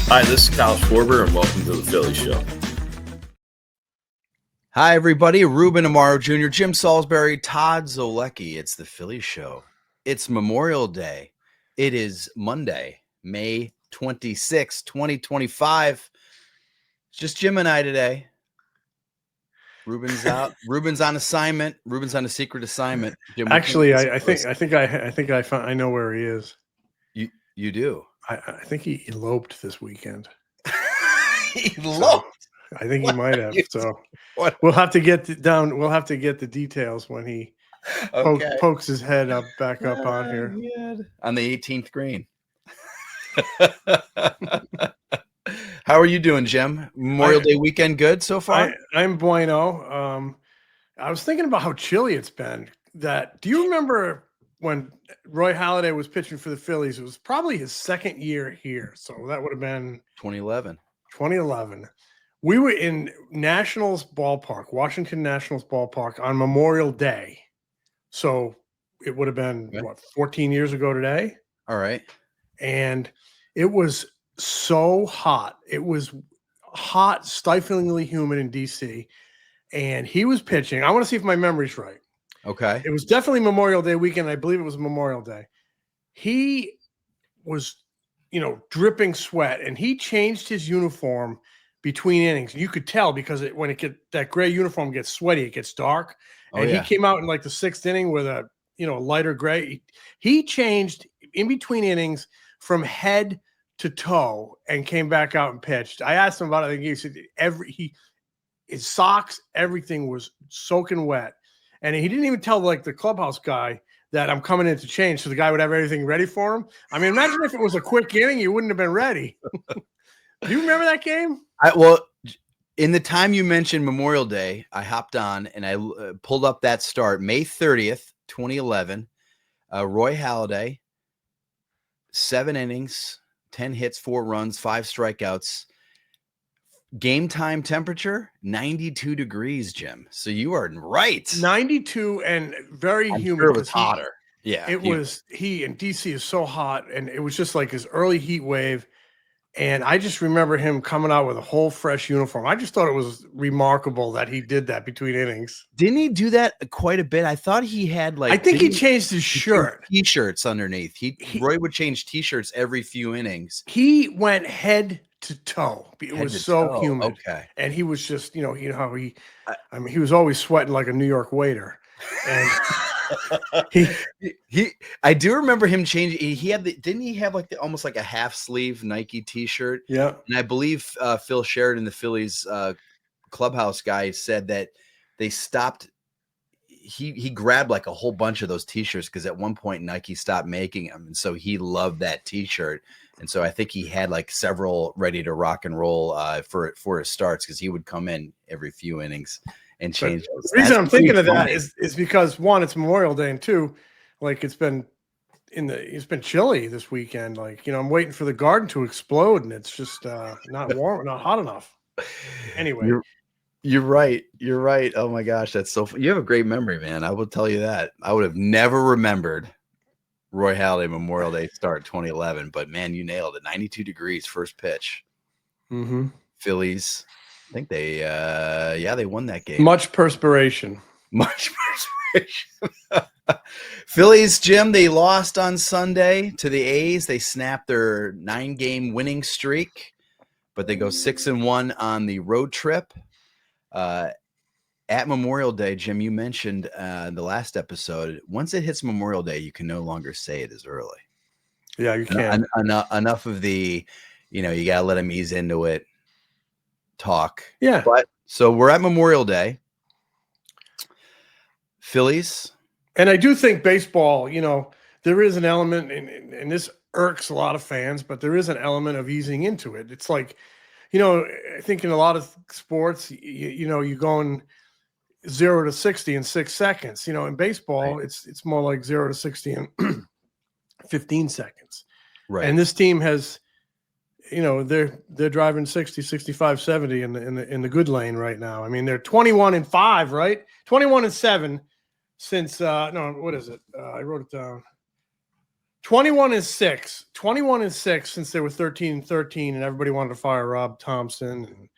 Hi, this is Kyle Schwarber, and welcome to the Phillies Show. Hi, everybody. Ruben Amaro Jr., Jim Salisbury, Todd Zolecki. It's the Phillies Show. It's Memorial Day. It is Monday, May 26, 2025. It's just Jim and I today. Ruben's out. Ruben's on assignment. Ruben's on a secret assignment. Jim, actually, I think I know where he is. You do. I think he eloped this weekend. He eloped. So, I think he might have. So we'll have to get down. We'll have to get the details when he pokes his head back up on here on the 18th green. How are you doing, Jim? Memorial Day weekend good so far? I'm bueno. I was thinking about how chilly it's been. Do you remember when Roy Halladay was pitching for the Phillies? It was probably his second year here, so that would have been 2011. We were in Nationals Ballpark, Washington Nationals Ballpark, on Memorial Day. So it would have been 14 years ago today. All right. And it was so hot. It was hot, stiflingly humid in DC. And he was pitching. I want to see if my memory's right. Okay. It was definitely Memorial Day weekend. I believe it was Memorial Day. He was, dripping sweat, and he changed his uniform between innings. You could tell because that gray uniform gets sweaty, it gets dark. And he came out in like the sixth inning with a lighter gray. He changed in between innings from head to toe and came back out and pitched. I asked him about it. I think he said his socks, everything was soaking wet. And he didn't even tell the clubhouse guy that I'm coming in to change, so the guy would have everything ready for him. I mean, imagine if it was a quick inning, you wouldn't have been ready. Do you remember that game? In the time you mentioned Memorial Day, I hopped on and I pulled up that start, May 30th, 2011. Roy Halladay, 7 innings, 10 hits, 4 runs, 5 strikeouts. Game time temperature, 92 degrees, Jim. So you are right. 92 and very humid. Sure it was hotter. It was. He in DC is so hot, and it was just like his early heat wave. And I just remember him coming out with a whole fresh uniform. I just thought it was remarkable that he did that between innings. Didn't he do that quite a bit? I thought he had I think he changed his shirt. T-shirts underneath. Roy would change T-shirts every few innings. He went head to toe. It was so humid. Okay. And he was just, how he was always sweating like a New York waiter. And I do remember him changing. Didn't he have almost like a half sleeve Nike T-shirt? Yeah. And I believe Phil Sheridan, the Phillies clubhouse guy, said that they stopped. He grabbed a whole bunch of those T-shirts because at one point Nike stopped making them, and so he loved that T-shirt. And so I think he had several ready to rock and roll for his starts because he would come in every few innings and change those. The reason I'm thinking of that is because, one, it's Memorial Day, and two, it's been chilly this weekend. I'm waiting for the garden to explode, and it's just not warm, not hot enough. Anyway. You're right. You're right. Oh my gosh, that's so fun. You have a great memory, man. I will tell you that. I would have never remembered Roy Halladay Memorial Day start 2011, but man, you nailed it. 92 degrees first pitch. Mm-hmm. Phillies, I think they won that game. Much perspiration. Phillies, Jim, they lost on Sunday to the A's. They snapped their 9-game winning streak, but they go 6-1 on the road trip. At Memorial Day, Jim, you mentioned the last episode, once it hits Memorial Day, you can no longer say it as early. Yeah, you can. Enough of the, you got to let them ease into it, talk. Yeah. But so we're at Memorial Day. Phillies. And I do think baseball, there is an element, and this irks a lot of fans, but there is an element of easing into it. It's I think in a lot of sports, you're going 0 to 60 in 6 seconds. In baseball, right. It's more like 0 to 60 in 15 seconds. Right. And this team has, they're driving 60, 65, 70 in the good lane right now. I mean, they're 21-5, right? 21-7 since what is it? I wrote it down. 21-6. 21-6 since they were 13-13, and everybody wanted to fire Rob Thompson, and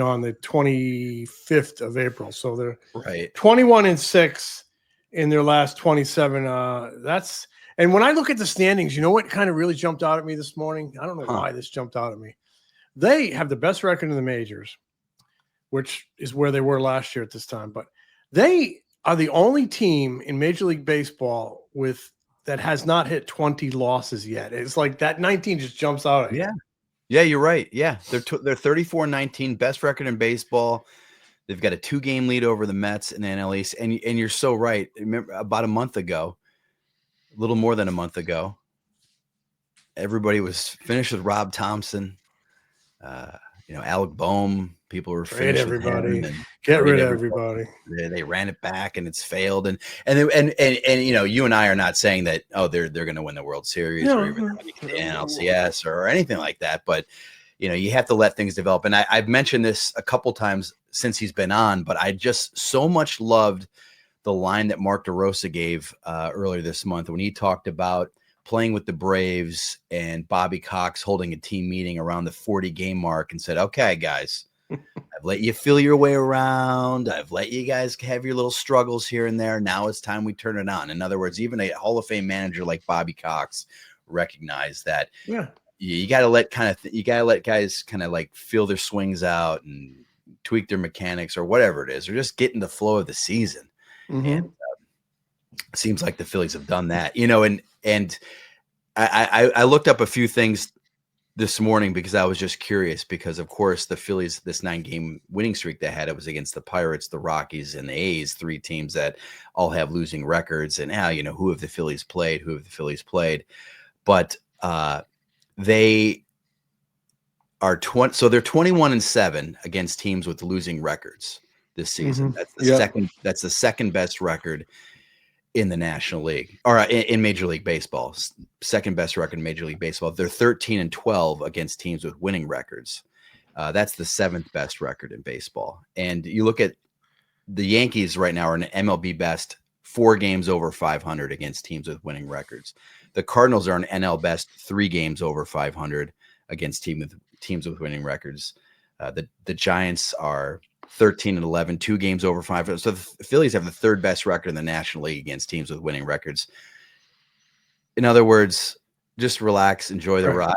on the 25th of April. So they're Right. 21-6 in their last 27. And when I look at the standings, what kind of really jumped out at me this morning? I don't know why this jumped out at me. They have the best record in the majors, which is where they were last year at this time. But they are the only team in Major League Baseball that has not hit 20 losses yet. It's like that 19 just jumps out at you. Yeah, you're right. Yeah, they're 34-19, best record in baseball. They've got a 2-game lead over the Mets in the NL East. And you're so right. Remember, about a month ago, a little more than a month ago, everybody was finished with Rob Thompson. Alec Boehm, people were finished everybody. with him. Get rid of everybody. They ran it back and it's failed. And you and I are not saying that they're going to win the World Series or even the NLCS or anything like that. But you have to let things develop. And I've mentioned this a couple times since he's been on, but I just so much loved the line that Mark DeRosa gave earlier this month when he talked about playing with the Braves and Bobby Cox holding a team meeting around the 40-game mark and said, okay, guys, I've let you feel your way around. I've let you guys have your little struggles here and there. Now it's time we turn it on. In other words, even a Hall of Fame manager like Bobby Cox recognized that you got to let guys kind of like feel their swings out and tweak their mechanics or whatever it is, or just get in the flow of the season. Mm-hmm. And it seems like the Phillies have done that, and I looked up a few things this morning because I was just curious because, of course, the Phillies, this 9-game winning streak they had, it was against the Pirates, the Rockies, and the A's, 3 teams that all have losing records. And now, who have the Phillies played? But they are so they're 21-7 against teams with losing records this season. Mm-hmm. That's the second best record in the National League or in Major League Baseball. Second best record in Major League Baseball. They're 13-12 against teams with winning records. That's the 7th best record in baseball. And you look at the Yankees right now are an MLB best 4 games over 500 against teams with winning records. The Cardinals are an NL best 3 games over 500 against teams with winning records. The Giants are 13-11, 2 games over 500. So the Phillies have the 3rd best record in the National League against teams with winning records. In other words, just relax, enjoy the ride.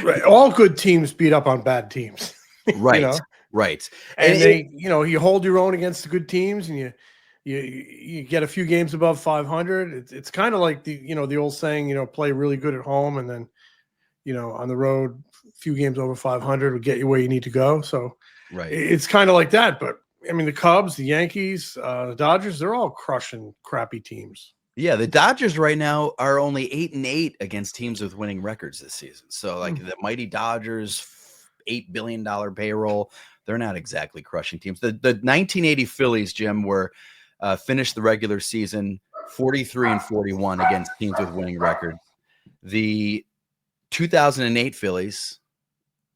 Right. All good teams beat up on bad teams. Right. Right. And you hold your own against the good teams, and you get a few games above 500. It's kind of like the old saying, play really good at home, and then on the road, a few games over 500 would get you where you need to go. So it's kind of like that. But I mean, the Cubs, the Yankees, the Dodgers, they're all crushing crappy teams. Yeah, the Dodgers right now are only 8-8 against teams with winning records this season. So the mighty Dodgers, $8 billion payroll, they're not exactly crushing teams. The 1980 Phillies, Jim, were finished the regular season 43-41 against teams with winning records. The 2008 Phillies,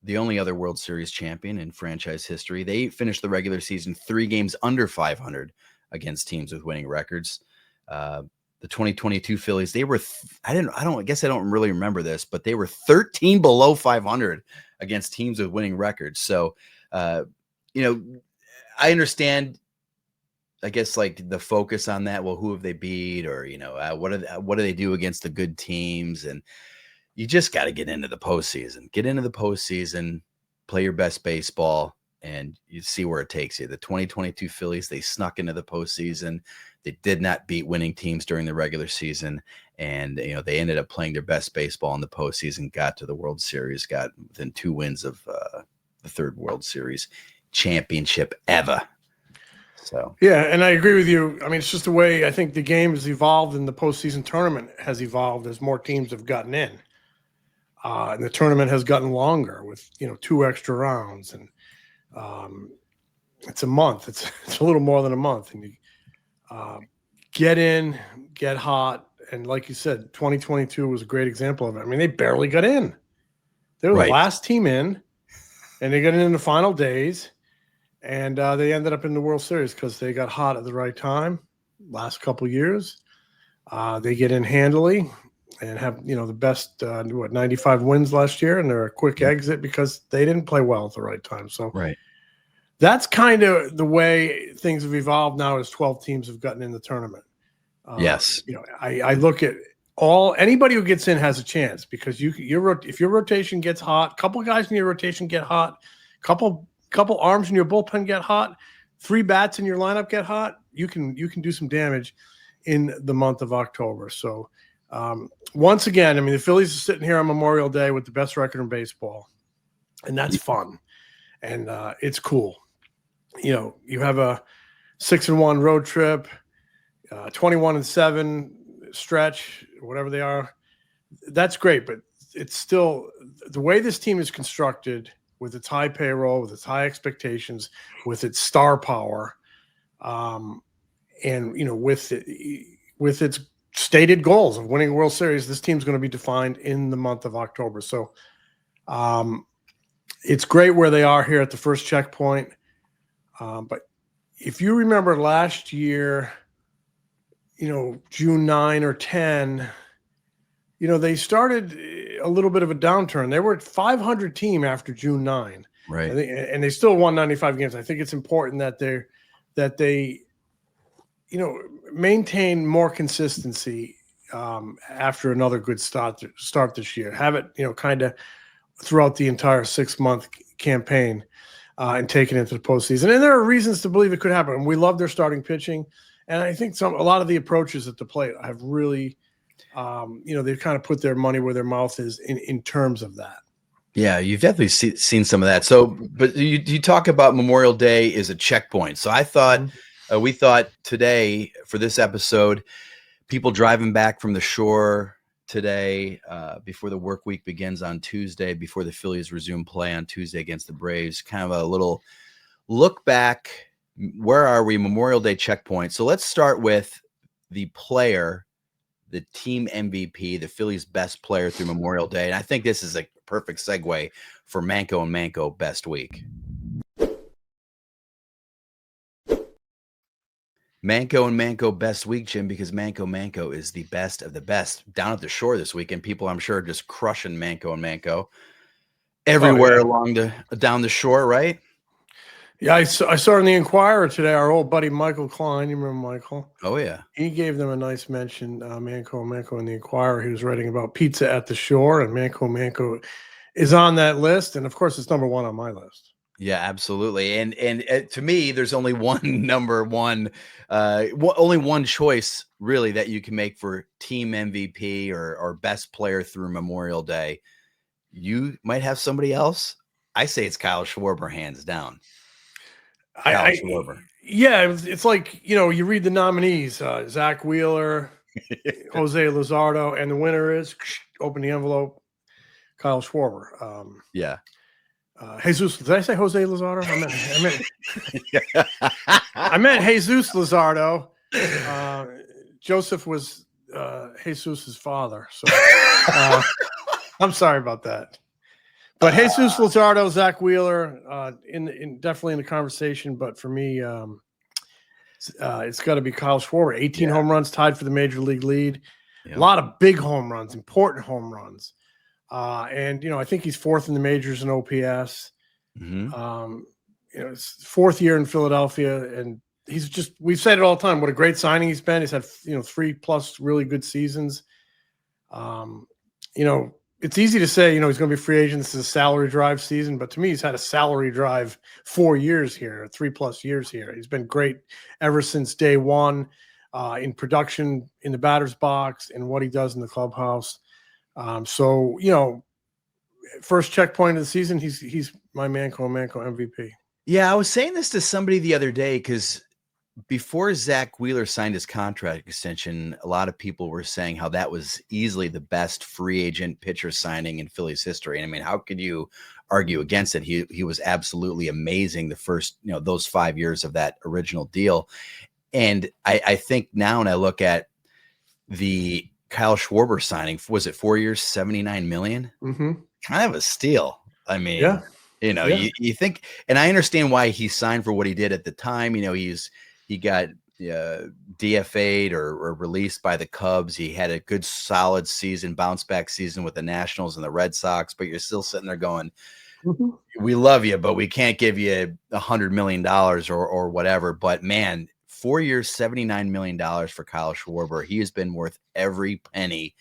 the only other World Series champion in franchise history, they finished the regular season 3 games under 500 against teams with winning records. The 2022 Phillies, they were I don't really remember this, but they were 13 below 500 against teams with winning records. So I understand, I guess, like the focus on that. Well, who have they beat, or what do they do against the good teams? And you just got to get into the postseason. Get into the postseason, play your best baseball, and you see where it takes you. The 2022 Phillies, they snuck into the postseason. They did not beat winning teams during the regular season, and they ended up playing their best baseball in the postseason. Got to the World Series, got within 2 wins of the 3rd World Series championship ever. So yeah, and I agree with you. I mean, it's just the way I think the game has evolved, and the postseason tournament has evolved as more teams have gotten in. And the tournament has gotten longer with 2 extra rounds, and it's a month. It's a little more than a month, and you get in, get hot, and like you said, 2022 was a great example of it. I mean, they barely got in. They were the last team in, and they got in the final days, and they ended up in the World Series because they got hot at the right time. Last couple of years, They get in handily and have, the best, 95 wins last year, and they're a quick exit because they didn't play well at the right time. So Right. that's kind of the way things have evolved now as 12 teams have gotten in the tournament. Yes. I look at anybody who gets in has a chance because if your rotation gets hot, couple guys in your rotation get hot, couple arms in your bullpen get hot, 3 bats in your lineup get hot, you can do some damage in the month of October. So once again, I mean, the Phillies are sitting here on Memorial Day with the best record in baseball, and that's fun, and it's cool. You have a 6-1 road trip, 21-7 stretch, whatever they are. That's great, but it's still the way this team is constructed with its high payroll, with its high expectations, with its star power, and with its stated goals of winning a World Series. This team's going to be defined in the month of October. So it's great where they are here at the first checkpoint. But if you remember last year, June 9 or 10, they started a little bit of a downturn. They were a 500 team after June 9. Right. And they still won 95 games. I think it's important that they maintain more consistency after another good start this year. Have it, kind of throughout the entire 6-month campaign and take it into the postseason. And there are reasons to believe it could happen. And we love their starting pitching. And I think a lot of the approaches at the plate have really, they've kind of put their money where their mouth is in terms of that. Yeah, you've definitely seen some of that. So, but you talk about Memorial Day is a checkpoint. So I thought, we thought today for this episode, people driving back from the shore today, before the work week begins on Tuesday, before the Phillies resume play on Tuesday against the Braves, kind of a little look back. Where are we? Memorial Day checkpoint. So let's start with the player, the team MVP, the Phillies' best player through Memorial Day. And I think this is a perfect segue for Manco and Manco best week. Manco and Manco best week, Jim, because Manco is the best of the best down at the shore this weekend. People, I'm sure, are just crushing Manco and Manco everywhere down the shore, right? Yeah, I saw in the Inquirer today, our old buddy Michael Klein. You remember Michael? Oh, yeah. He gave them a nice mention, Manco and Manco in the Inquirer. He was writing about pizza at the shore, and Manco is on that list. And, of course, it's number 1 on my list. Yeah, absolutely. And to me, there's only one number one, only one choice, really, that you can make for team MVP or best player through Memorial Day. You might have somebody else. I say it's Kyle Schwarber, hands down. Yeah, it's like, you read the nominees, Zach Wheeler, Jose Luzardo, and the winner is, open the envelope, Kyle Schwarber. Yeah. Jesus, did I say Jose Luzardo? I meant Jesus Luzardo. Joseph was Jesus's father. So I'm sorry about that. But Jesus Luzardo, Zach Wheeler, in definitely in the conversation. But for me, it's got to be Kyle Schwarber. 18 home runs, tied for the major league lead. Yep. A lot of big home runs, important home runs. And I think he's 4th in the majors in OPS. Mm-hmm. It's 4th year in Philadelphia, and we've said it all the time. What a great signing he's been. He's had 3+ really good seasons. It's easy to say, he's going to be a free agent. This is a salary drive season, but to me, he's had a salary drive 4 years here, 3+ years here. He's been great ever since day one in production, in the batter's box, and what he does in the clubhouse. First checkpoint of the season, he's my Manco MVP. Yeah, I was saying this to somebody the other day because before Zach Wheeler signed his contract extension, a lot of people were saying how that was easily the best free agent pitcher signing in Phillies history. And I mean, how could you argue against it? He was absolutely amazing the first, those 5 years of that original deal. And I think now when I look at the Kyle Schwarber signing, was it 4 years, $79 million? Mm-hmm. Kind of a steal. I mean, you think, and I understand why he signed for what he did at the time. He got DFA'd or released by the Cubs. He had a good, solid season, bounce back season with the Nationals and the Red Sox, but you're still sitting there going, we love you, but we can't give you $100 million or whatever. But man, 4 years, $79 million for Kyle Schwarber. He has been worth every penny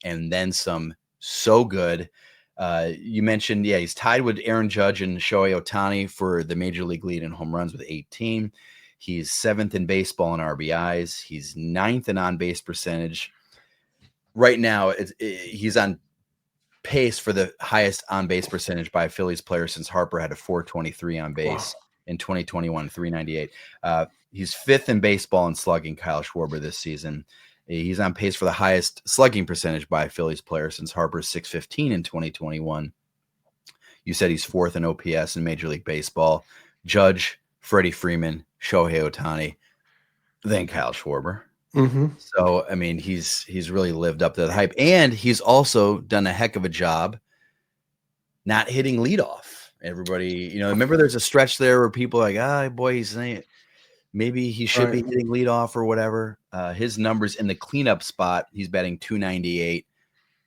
and then some. So good. You mentioned, he's tied with Aaron Judge and Shohei Ohtani for the major league lead in home runs with 18. He's 7th in baseball in RBIs. He's 9th in on-base percentage. Right now, he's on pace for the highest on-base percentage by a Phillies player since Harper had a 423 on base in 2021, 398. He's 5th in baseball in slugging, Kyle Schwarber, this season. He's on pace for the highest slugging percentage by a Phillies player since Harper's 615 in 2021. You said he's 4th in OPS in Major League Baseball. Judge, Freddie Freeman, Shohei Ohtani, then Kyle Schwarber. So, I mean, he's really lived up to the hype. And he's also done a heck of a job not hitting leadoff. Everybody, remember there's a stretch there where people are like, boy, he's saying maybe he should be hitting leadoff or whatever. His numbers in the cleanup spot, he's batting .298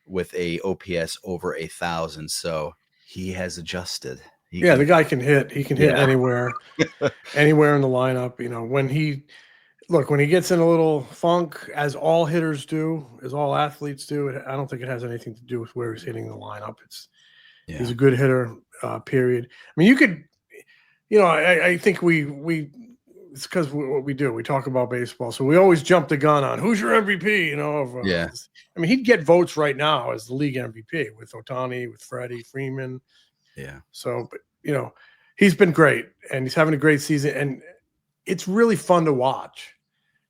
with a OPS over 1,000. So he has adjusted. The guy can hit. He can hit anywhere, anywhere in the lineup. When he gets in a little funk, as all hitters do, as all athletes do, I don't think it has anything to do with where he's hitting the lineup. He's a good hitter, period. I mean, you could, I think it's because what we do. We talk about baseball, so we always jump the gun on who's your MVP. I mean, he'd get votes right now as the league MVP with Ohtani, with Freddie Freeman. Yeah. So, but he's been great, and he's having a great season, and it's really fun to watch.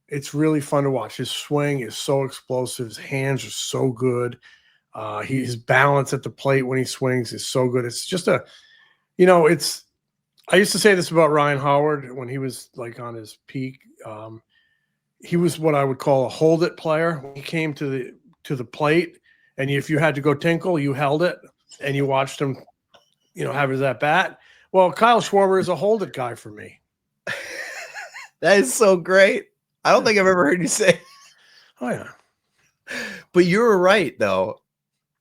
It's really fun to watch. His swing is so explosive. His hands are so good. His balance at the plate when he swings is so good. It's just I used to say this about Ryan Howard when he was like on his peak. He was what I would call a hold it player. When he came to the plate, and if you had to go tinkle, you held it and you watched him, have his at bat. Well, Kyle Schwarber is a hold it guy for me. That is so great. I don't think I've ever heard you say. Oh yeah, but you're right though.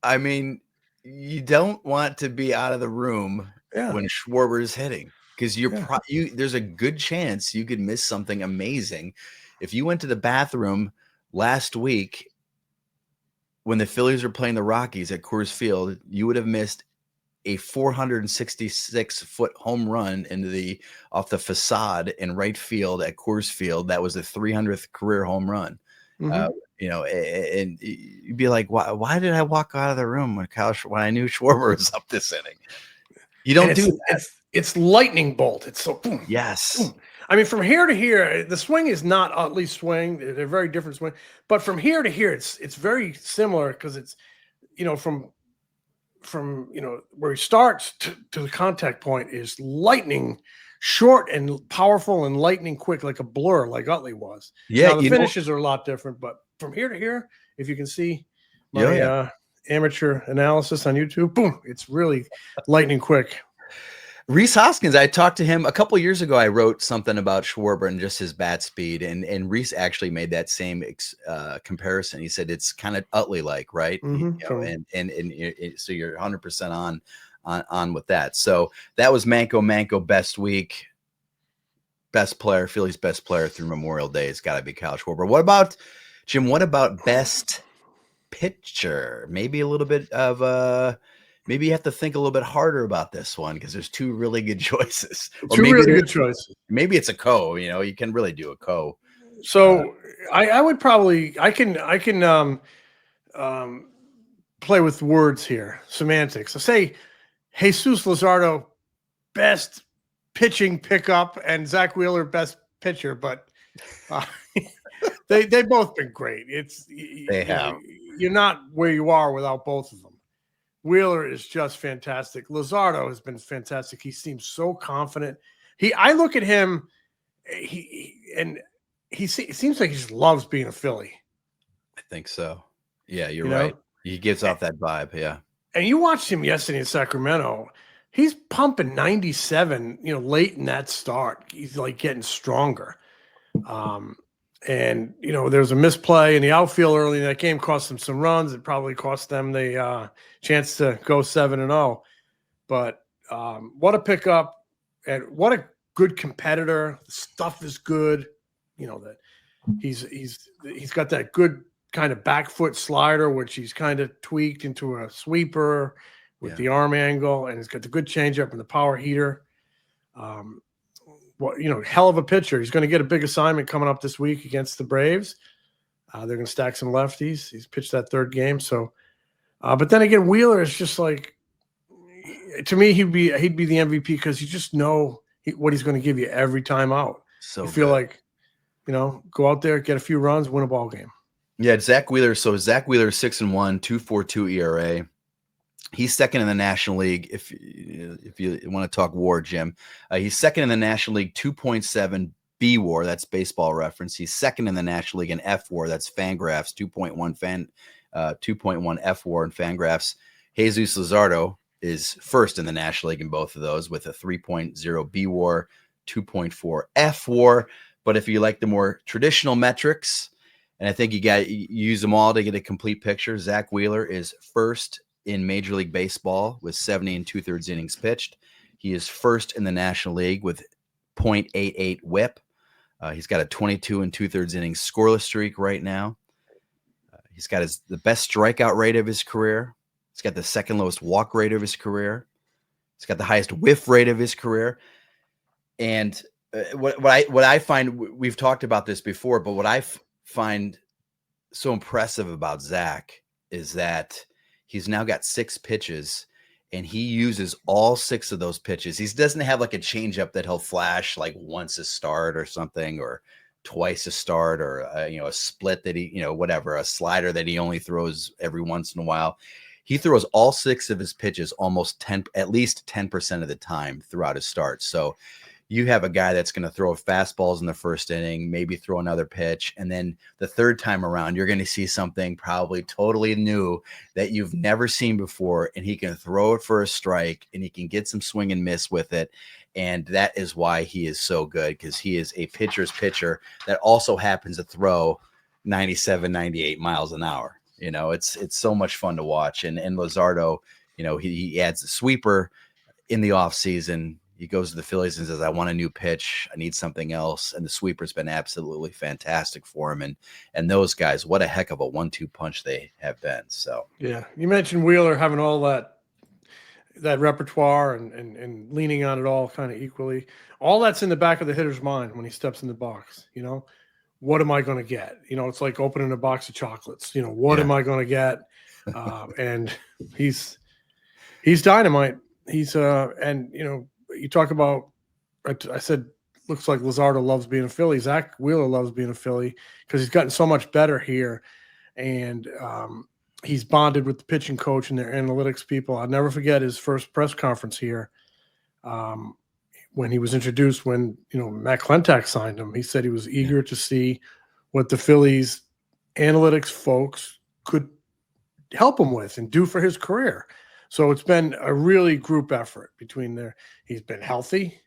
I mean, you don't want to be out of the room when Schwarber is hitting, because there's a good chance you could miss something amazing. If you went to the bathroom last week when the Phillies were playing the Rockies at Coors Field, you would have missed a 466-foot home run off the facade in right field at Coors Field. That was the 300th career home run. And you'd be like, why did I walk out of the room when I knew Schwarber was up this inning? You don't do that. It's lightning bolt. It's so boom. Yes. Boom. I mean, from here to here, the swing is not Utley swing. They're very different swing. But from here to here, it's very similar because it's, from where he starts to the contact point is lightning short and powerful and lightning quick, like a blur, like Utley was. Yeah. Now, the finishes are a lot different, but from here to here, if you can see my amateur analysis on YouTube, boom, it's really lightning quick. Rhys Hoskins, I talked to him a couple of years ago. I wrote something about Schwarber and just his bat speed, and Rhys actually made that same comparison. He said it's kind of Utley-like, right? And so you're 100% on with that. So that was Manco best week, best player, Phillies best player through Memorial Day. It's got to be Kyle Schwarber. What about Jim? What about best pitcher? Maybe a little bit of maybe you have to think a little bit harder about this one because there's two really good choices. Good choices. Maybe it's a co. You can really do a co. So I would probably I can play with words here, semantics. I say Jesus Luzardo best pitching pickup and Zach Wheeler best pitcher, but they both been great. You're not where you are without both of them. Wheeler is just fantastic. Luzardo has been fantastic. He seems so confident. I look at him, he seems like he just loves being a Philly. I think so. Yeah, you're right. He gives off that vibe. Yeah. And you watched him yesterday in Sacramento. He's pumping 97, late in that start. He's like getting stronger. And, there was a misplay in the outfield early in that game, cost them some runs. It probably cost them the chance to go 7-0. But what a pickup, and what a good competitor. The stuff is good. That he's got that good kind of back foot slider, which he's kind of tweaked into a sweeper with the arm angle, and he's got the good changeup and the power heater. Hell of a pitcher. He's going to get a big assignment coming up this week against the Braves. They're going to stack some lefties. He's pitched that third game. So, but then again, Wheeler is just like, to me, he'd be the MVP because you just know what he's going to give you every time out. So you feel like, go out there, get a few runs, win a ball game. Yeah, Zach Wheeler. So Zach Wheeler, 6-1, 2.42 ERA. He's second in the National League. If you want to talk WAR, Jim, he's second in the National League, 2.7 B WAR. That's Baseball Reference. He's second in the National League in F WAR. That's Fangraphs, 2.1 F WAR and Fangraphs. Jesus Luzardo is first in the National League in both of those with a 3.0 B WAR, 2.4 F WAR. But if you like the more traditional metrics, and I think you use them all to get a complete picture, Zach Wheeler is first in Major League Baseball with 70 2/3 innings pitched. He is first in the National League with 0.88 whip. He's got a 22 2/3 innings scoreless streak right now. He's got the best strikeout rate of his career. He's got the second lowest walk rate of his career. He's got the highest whiff rate of his career. And what I find, we've talked about this before, but what I find so impressive about Zach is that he's now got 6 pitches, and he uses all 6 of those pitches. He doesn't have like a changeup that he'll flash like once a start or something, or twice a start, or a split that he, whatever, a slider that he only throws every once in a while. He throws all 6 of his pitches almost at least 10% of the time throughout his starts. So you have a guy that's going to throw fastballs in the first inning, maybe throw another pitch, and then the third time around, you're going to see something probably totally new that you've never seen before, and he can throw it for a strike, and he can get some swing and miss with it, and that is why he is so good, because he is a pitcher's pitcher that also happens to throw 97, 98 miles an hour. It's so much fun to watch, and Luzardo, he adds the sweeper in the offseason. He goes to the Phillies and says, I want a new pitch. I need something else. And the sweeper's been absolutely fantastic for him. And those guys, what a heck of a 1-2 punch they have been. So, yeah, you mentioned Wheeler having all that repertoire and leaning on it all kind of equally. All that's in the back of the hitter's mind when he steps in the box. What am I going to get? It's like opening a box of chocolates. What am I going to get? And he's dynamite. He's you talk about, I said, looks like Luzardo loves being a Philly. Zach Wheeler loves being a Philly because he's gotten so much better here. And he's bonded with the pitching coach and their analytics people. I'll never forget his first press conference here when he was introduced, when, Matt Klentak signed him. He said he was eager to see what the Phillies analytics folks could help him with and do for his career. So it's been a really group effort between there. He's been healthy,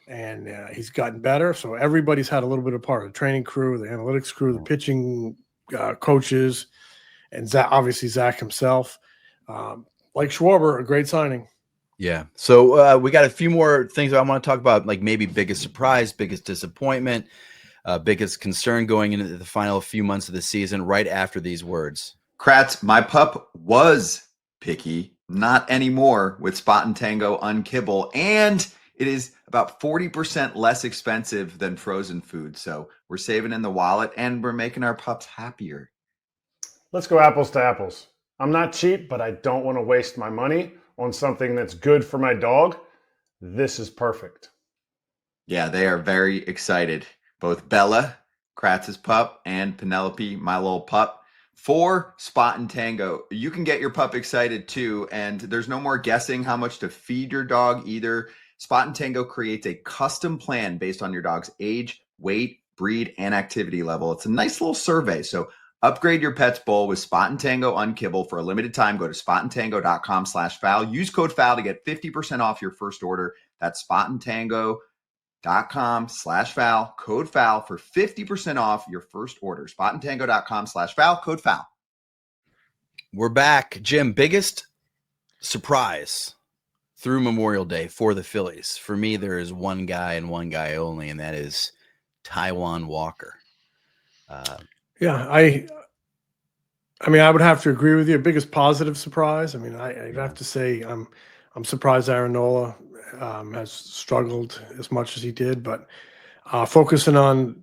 and he's gotten better. So everybody's had a little bit of part of the training crew, the analytics crew, the pitching coaches, and obviously Zach himself. Like Schwarber, a great signing. Yeah. So we got a few more things I want to talk about, like maybe biggest surprise, biggest disappointment, biggest concern going into the final few months of the season right after these words. Kratz, my pup was picky. Not anymore with Spot and Tango Unkibble, and it is about 40% less expensive than frozen food. So we're saving in the wallet, and we're making our pups happier. Let's go apples to apples. I'm not cheap, but I don't want to waste my money on something that's good for my dog. This is perfect. Yeah, they are very excited. Both Bella, Kratz's pup, and Penelope, my little pup, for Spot and Tango. You can get your pup excited too, and there's no more guessing how much to feed your dog either. Spot and Tango creates a custom plan based on your dog's age, weight, breed, and activity level. It's a nice little survey. So upgrade your pet's bowl with Spot and Tango Unkibble for a limited time. Go to spotandtango.com/FAL. Use code FAL to get 50% off your first order. That's Spot and Tango spotandtango.com/foul, code foul for 50% off your first order. spotandtango.com/foul, code foul. We're back. Jim, biggest surprise through Memorial Day for the Phillies. For me, there is one guy and one guy only, and that is Taijuan Walker. Yeah, I mean, I would have to agree with you. Biggest positive surprise. I mean, I'd have to say I'm surprised Aaron Nola has struggled as much as he did, but focusing on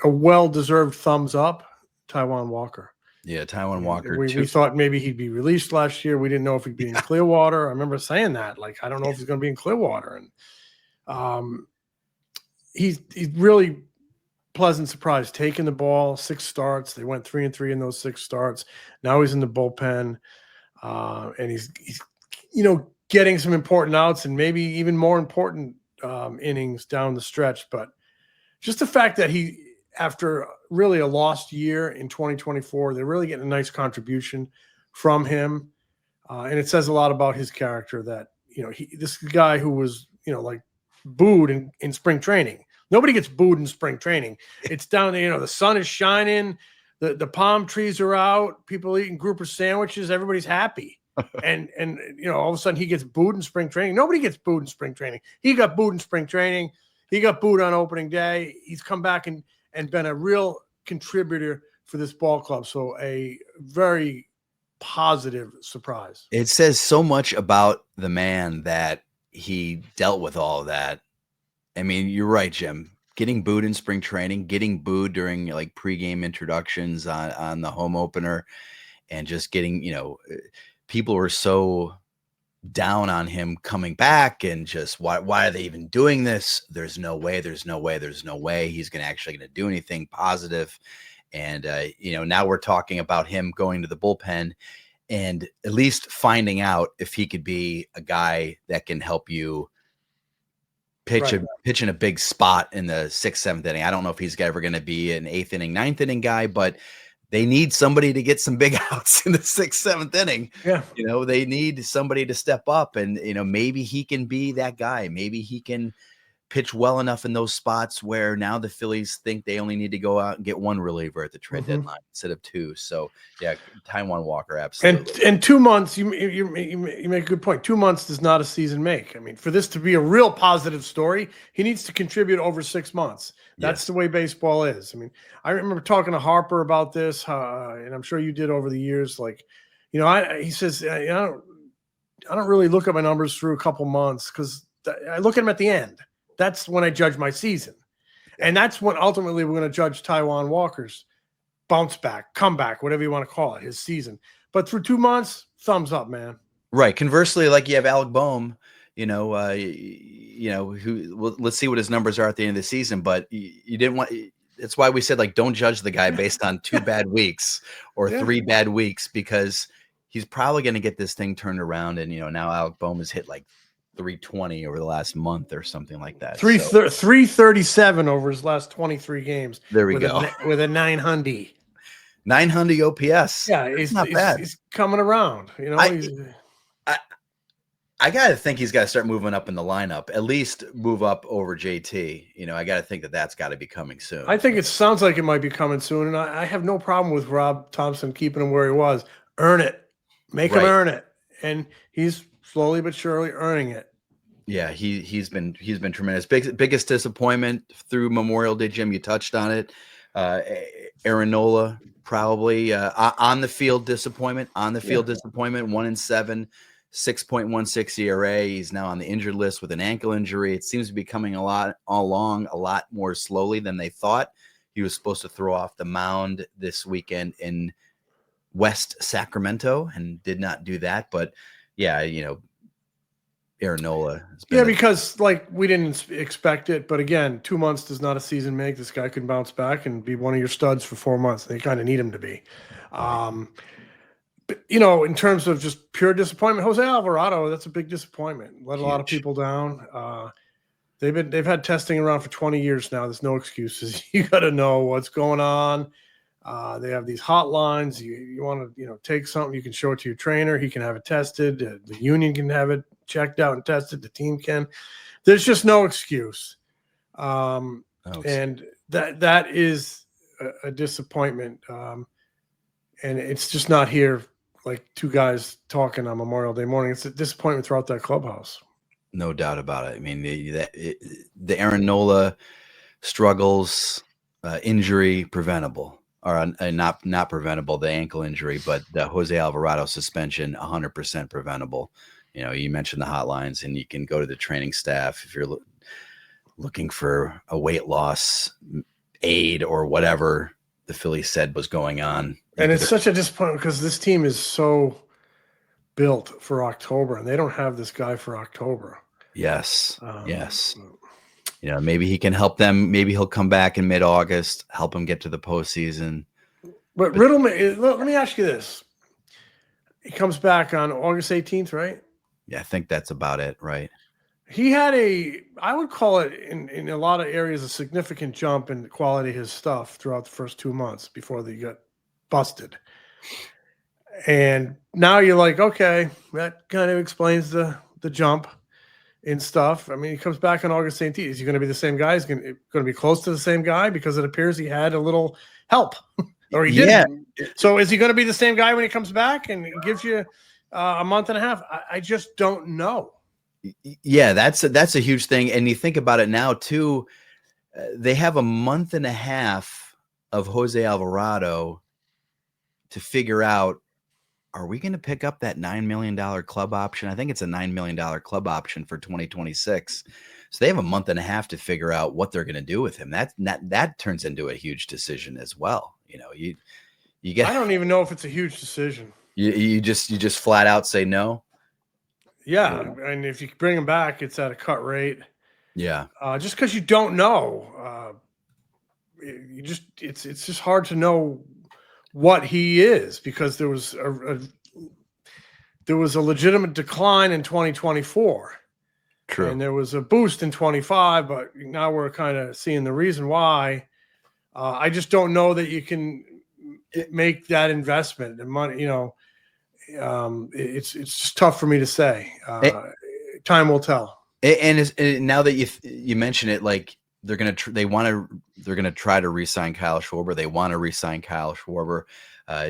a well-deserved thumbs up, Taijuan Walker. Yeah, Taijuan Walker. We thought maybe he'd be released last year. We didn't know if he'd be in Clearwater. I remember saying that. Like, I don't know if he's going to be in Clearwater. And he's really pleasant surprise. Taking the ball, 6 starts. They went 3-3 in those 6 starts. Now he's in the bullpen, and he's getting some important outs and maybe even more important innings down the stretch. But just the fact that he, after really a lost year in 2024, they're really getting a nice contribution from him. And it says a lot about his character that, this guy who was, like booed in spring training. Nobody gets booed in spring training. It's down there, the sun is shining, the palm trees are out, people eating grouper sandwiches, everybody's happy. and all of a sudden he gets booed in spring training. Nobody gets booed in spring training. He got booed in spring training. He got booed on opening day. He's come back and been a real contributor for this ball club. So a very positive surprise. It says so much about the man that he dealt with all of that. I mean, you're right, Jim. Getting booed in spring training, getting booed during like pregame introductions on the home opener, and just getting, people were so down on him coming back and just why are they even doing this? There's no way he's actually going to do anything positive. And, now we're talking about him going to the bullpen and at least finding out if he could be a guy that can help you pitch in a big spot in the 6th, 7th inning. I don't know if he's ever going to be an 8th inning, 9th inning guy, but they need somebody to get some big outs in the 6th, 7th inning. Yeah. They need somebody to step up, and, maybe he can be that guy. Maybe he can pitch well enough in those spots where now the Phillies think they only need to go out and get one reliever at the trade deadline instead of 2. So yeah, Taijuan Walker. Absolutely. And 2 months, you make a good point. 2 months does not a season make. I mean, for this to be a real positive story, he needs to contribute over 6 months. That's the way baseball is. I mean, I remember talking to Harper about this, and I'm sure you did over the years. Like, he says, I don't really look at my numbers through a couple months because I look at them at the end. That's when I judge my season. And that's when ultimately we're going to judge Taijuan Walker's bounce back, comeback, whatever you want to call it, his season. But through 2 months, thumbs up, man. Right. Conversely, like you have Alec Boehm, let's see what his numbers are at the end of the season, but you didn't want. That's why we said, like, don't judge the guy based on 2 bad weeks or 3 bad weeks, because he's probably going to get this thing turned around. And, now Alec Boehm has hit like 320 over the last month or something like that. 337 over his last 23 games. There we go. With a 900. 900 OPS. Yeah, he's not bad. He's coming around. I got to think he's got to start moving up in the lineup, at least move up over JT. I got to think that's got to be coming soon. I think it sounds like it might be coming soon, and I have no problem with Rob Thompson keeping him where he was. Earn it. Make him earn it. And he's slowly but surely earning it. Yeah, he's been tremendous. Biggest disappointment through Memorial Day, Jim. You touched on it. Aaron Nola, probably on the field disappointment. 1-7, 6.16 ERA. He's now on the injured list with an ankle injury. It seems to be coming a lot more slowly than they thought. He was supposed to throw off the mound this weekend in West Sacramento and did not do that. But yeah, Aaron Nola. Because we didn't expect it. But again, 2 months does not a season make. This guy can bounce back and be one of your studs for 4 months. They kind of need him to be. But, in terms of just pure disappointment, Jose Alvarado, that's a big disappointment. Let a lot of people down. They've had testing around for 20 years now. There's no excuses. You got to know what's going on. They have these hotlines. You want to, take something, you can show it to your trainer. He can have it tested. The union can have it checked out and tested. The team can. There's just no excuse. And that is a disappointment. And it's just not here like two guys talking on Memorial Day morning. It's a disappointment throughout that clubhouse. No doubt about it. I mean, the Aaron Nola struggles, injury preventable, or not preventable, the ankle injury, but the Jose Alvarado suspension 100% preventable. You know, you mentioned the hotlines, and you can go to the training staff if you're looking for a weight loss aid or whatever the Phillies said was going on. And it's such a disappointment because this team is so built for October, and they don't have this guy for October. Yes. Yes. You know, maybe he can help them. Maybe he'll come back in mid-August, help them get to the postseason. But Riddleman, let me ask you this. He comes back on August 18th, right? Yeah, I think that's about it, right? He had I would call it in a lot of areas, a significant jump in the quality of his stuff throughout the first 2 months before they got busted. And now you're like, okay, that kind of explains the jump in stuff. I mean, he comes back on August 18th. Is he going to be the same guy? Is he going to be close to the same guy? Because it appears he had a little help, or he didn't. So is he going to be the same guy when he comes back and gives you a month and a half? I just don't know. Yeah, that's a huge thing. And you think about it now too, they have a month and a half of Jose Alvarado to figure out, are we going to pick up that $9 million club option? I think it's a $9 million club option for 2026. So they have a month and a half to figure out what they're going to do with him. That turns into a huge decision as well. You know, you get, I don't even know if it's a huge decision. You just flat out say no. Yeah, and if you bring him back, it's at a cut rate. Yeah, just because you don't know, it's just hard to know what he is, because there was a legitimate decline in 2024. True. And there was a boost in 25, but now we're kind of seeing the reason why. I just don't know that you can make that investment and money. You know, it's just tough for me to say. Time will tell. And now that you mention it, like they're gonna try to re-sign Kyle Schwarber. They want to re-sign Kyle Schwarber.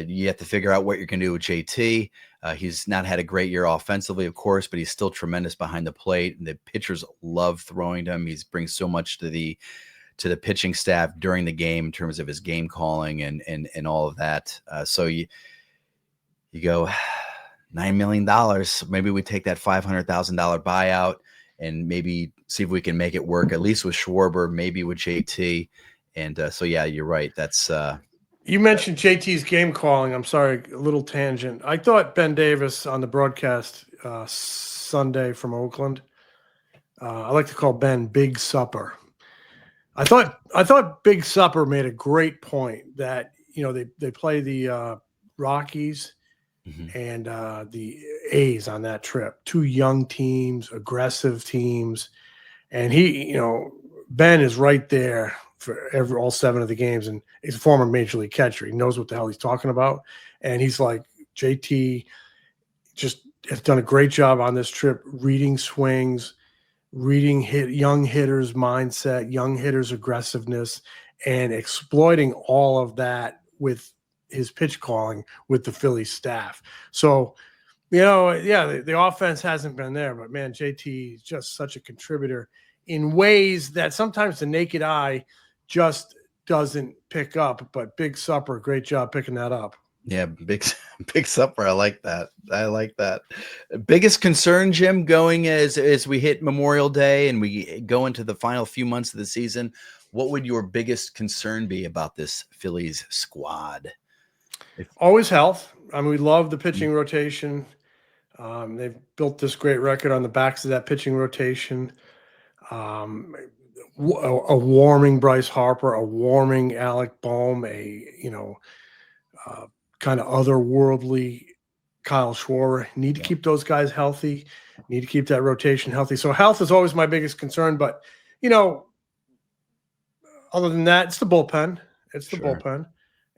You have to figure out what you're going to do with JT. He's not had a great year offensively, of course, but he's still tremendous behind the plate. The pitchers love throwing to him. He brings so much to the pitching staff during the game in terms of his game calling and all of that. So you go $9 million. Maybe we take that $500,000 buyout and maybe see if we can make it work, at least with Schwarber, maybe with JT. And so, yeah, you're right. That's you mentioned JT's game calling. I'm sorry, a little tangent. I thought Ben Davis on the broadcast Sunday from Oakland, I like to call Ben Big Supper. I thought Big Supper made a great point that, you know, they play the Rockies and the A's on that trip. Two young teams, aggressive teams. And Ben is right there for all 7 of the games, and he's a former major league catcher. He knows what the hell he's talking about. And he's like, JT just has done a great job on this trip, reading swings, reading young hitters' mindset, young hitters' aggressiveness, and exploiting all of that with his pitch calling with the Phillies staff. So, the offense hasn't been there, but man, JT is just such a contributor in ways that sometimes the naked eye just doesn't pick up. But Big Supper, great job picking that up. Yeah, big supper. I like that. Biggest concern, Jim, going as we hit Memorial Day and we go into the final few months of the season, what would your biggest concern be about this Phillies squad? Always health. I mean, we love the pitching rotation. They've built this great record on the backs of that pitching rotation. A warming Bryce Harper, a warming Alec Bohm, kind of otherworldly Kyle Schwarber. Need to keep those guys healthy. Need to keep that rotation healthy. So health is always my biggest concern. But, other than that, it's the bullpen. Bullpen.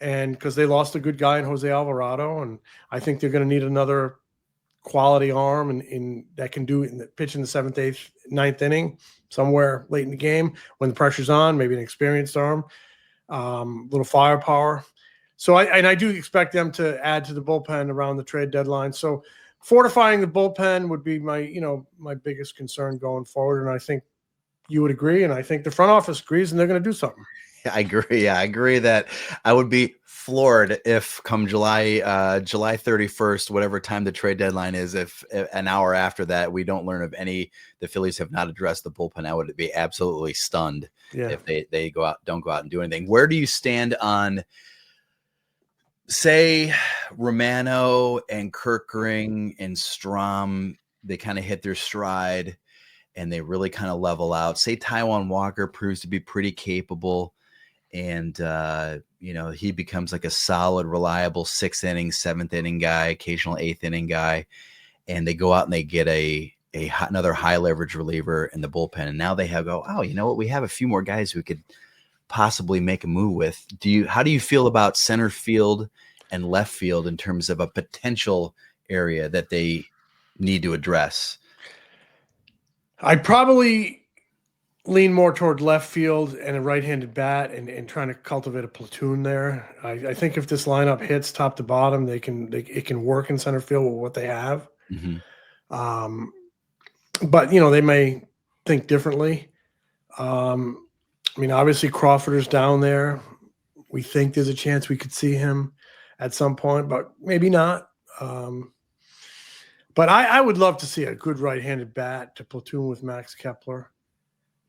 And because they lost a good guy in Jose Alvarado, and I think they're going to need another quality arm and that can do it in the pitch in the 7th, 8th, 9th inning, somewhere late in the game when the pressure's on, maybe an experienced arm, little firepower. So I do expect them to add to the bullpen around the trade deadline. So fortifying the bullpen would be my biggest concern going forward. And I think you would agree. And I think the front office agrees, and they're going to do something. I agree. Yeah, I agree that I would be floored if come July 31st, whatever time the trade deadline is, if an hour after that we don't learn of any, the Phillies have not addressed the bullpen. I would be absolutely stunned if they don't go out and do anything. Where do you stand on, say, Romano and Kerkering and Strom? They kind of hit their stride and they really kind of level out. Say Taijuan Walker proves to be pretty capable, and he becomes like a solid, reliable 6th inning, 7th inning guy, occasional 8th inning guy, and they go out and they get another high leverage reliever in the bullpen, and now they we have a few more guys who could possibly make a move with. How do you feel about center field and left field in terms of a potential area that they need to address? I'd probably lean more toward left field and a right-handed bat and trying to cultivate a platoon there. I think if this lineup hits top to bottom, it can work in center field with what they have. Mm-hmm. But they may think differently. Obviously Crawford is down there. We think there's a chance we could see him at some point, but maybe not. But I would love to see a good right-handed bat to platoon with Max Kepler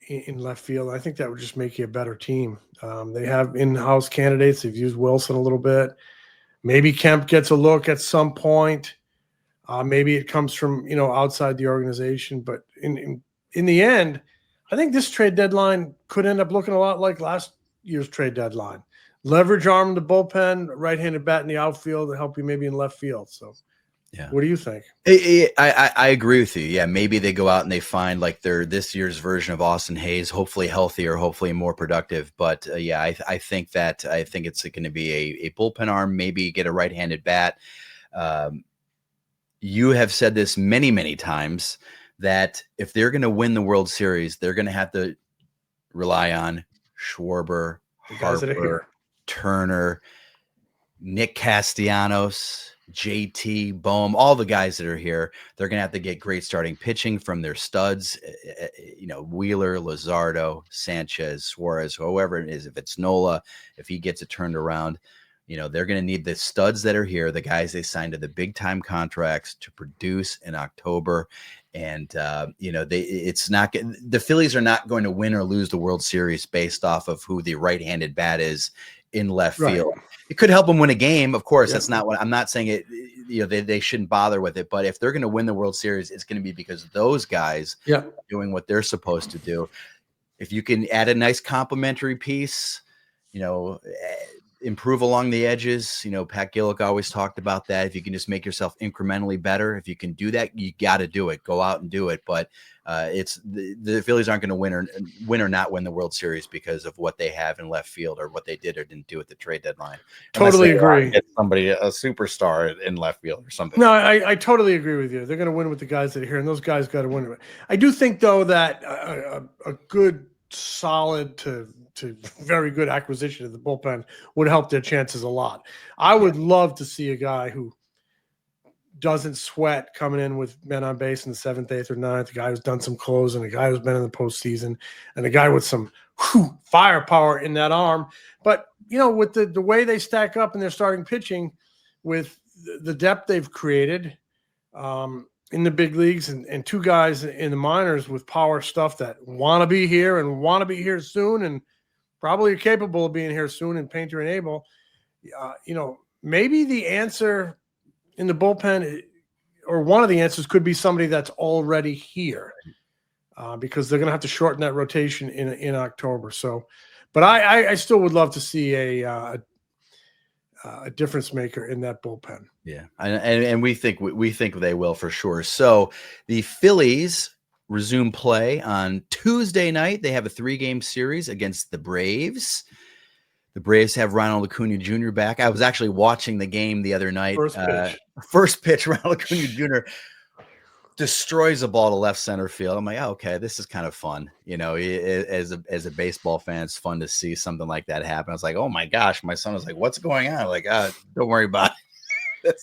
in left field. I think that would just make you a better team. They have in-house candidates. They've used Wilson a little bit. Maybe Kemp gets a look at some point. Maybe it comes from outside the organization. But in the end, I think this trade deadline could end up looking a lot like last year's trade deadline. Leverage arm in the bullpen, right-handed bat in the outfield to help you maybe in left field. So, yeah. What do you think? I agree with you. Yeah, maybe they go out and they find like this year's version of Austin Hayes, hopefully healthier, hopefully more productive. But I think it's going to be a bullpen arm. Maybe get a right-handed bat. You have said this many, many times that if they're going to win the World Series, they're going to have to rely on Schwarber, Harper, Turner, Nick Castellanos, JT, Bohm, all the guys that are here. They're going to have to get great starting pitching from their studs, Wheeler, Luzardo, Sanchez, Suarez, whoever it is. If it's Nola, if he gets it turned around, they're going to need the studs that are here, the guys they signed to the big time contracts to produce in October. And, the Phillies are not going to win or lose the World Series based off of who the right-handed bat is in left field. It could help them win a game. Of course, that's not what I'm not saying it, they shouldn't bother with it, but if they're going to win the World Series, it's going to be because those guys are doing what they're supposed to do. If you can add a nice complimentary piece, improve along the edges. Pat Gillick always talked about that. If you can just make yourself incrementally better, if you can do that, you got to do it. Go out and do it. But it's the Phillies aren't going to win or not win the World Series because of what they have in left field or what they did or didn't do at the trade deadline. Totally agree. Get somebody, a superstar in left field or something. No, I totally agree with you. They're going to win with the guys that are here, and those guys got to win. I do think, though, that a good, solid to very good acquisition of the bullpen would help their chances a lot. I would love to see a guy who doesn't sweat coming in with men on base in the 7th, 8th, or 9th, a guy who's done some closing, a guy who's been in the postseason, and a guy with some firepower in that arm. But, with the way they stack up in their starting pitching, with the depth they've created in the big leagues and two guys in the minors with power stuff that want to be here and want to be here soon and probably are capable of being here soon, and Painter and Abel, maybe the answer in the bullpen, or one of the answers, could be somebody that's already here, because they're going to have to shorten that rotation in October. So, but I still would love to see a difference maker in that bullpen. Yeah, and we think they will for sure. So the Phillies resume play on Tuesday night. They have a 3-game series against the Braves. The Braves have Ronald Acuna Jr. back. I was actually watching the game the other night. First pitch, Ronald Acuna Jr. destroys a ball to left center field. I'm like, oh, okay, this is kind of fun. You know, as a baseball fan, it's fun to see something like that happen. I was like, oh my gosh, my son was like, what's going on? I'm like, don't worry about it.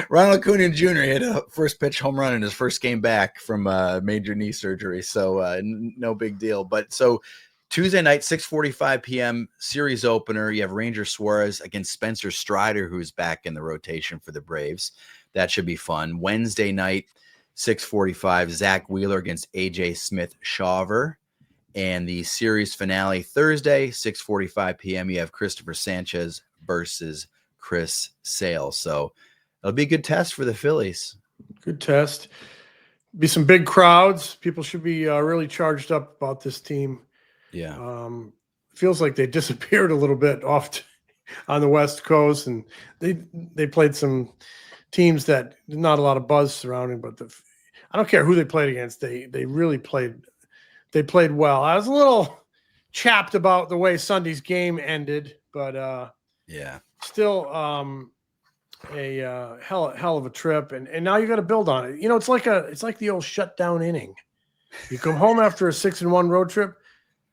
Ronald Acuna Jr. hit a first pitch home run in his first game back from major knee surgery. So no big deal. But so Tuesday night, 6:45 p.m. series opener. You have Ranger Suarez against Spencer Strider, who's back in the rotation for the Braves. That should be fun. Wednesday night, 6:45, Zach Wheeler against AJ Smith-Shawver. And the series finale Thursday, 6:45 p.m. You have Christopher Sanchez versus Chris Sale. So it'll be a good test for the Phillies. Good test. Be some big crowds. People should be really charged up about this team. Yeah. Feels like they disappeared a little bit on the West Coast, and they played some teams that not a lot of buzz surrounding, but I don't care who they played against. They really played. They played well. I was a little chapped about the way Sunday's game ended, but yeah, still a hell of a trip. And now you got to build on it. You know, it's like the old shutdown inning. You come home after a 6-1 road trip.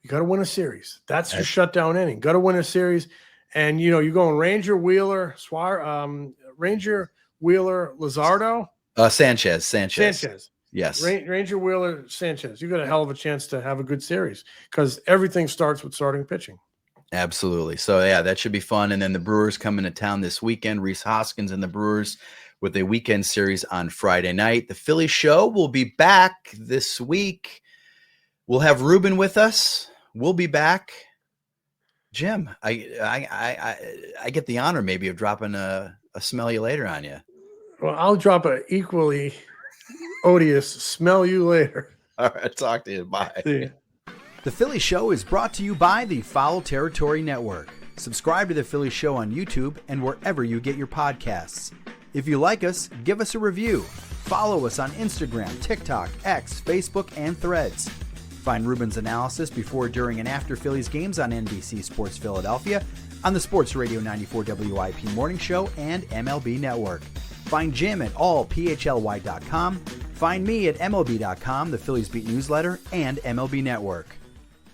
You got to win a series. That's your shutdown inning. Got to win a series. And, you know, you're going Ranger, Wheeler, Ranger, Wheeler, Luzardo. Sanchez. Yes. Ranger, Wheeler, Sanchez. You got a hell of a chance to have a good series because everything starts with starting pitching. Absolutely. So, yeah, that should be fun. And then the Brewers come into town this weekend. Rhys Hoskins and the Brewers with a weekend series on Friday night. The Philly show will be back this week. We'll have Ruben with us. We'll be back. Jim, I get the honor maybe of dropping a smell you later on you. Well, I'll drop an equally odious smell you later. All right, talk to you. Bye. See ya. The Philly Show is brought to you by the Foul Territory Network. Subscribe to The Philly Show on YouTube and wherever you get your podcasts. If you like us, give us a review. Follow us on Instagram, TikTok, X, Facebook, and Threads. Find Ruben's analysis before, during, and after Phillies games on NBC Sports Philadelphia, on the Sports Radio 94 WIP Morning Show, and MLB Network. Find Jim at allphly.com. Find me at MLB.com, the Phillies Beat newsletter, and MLB Network.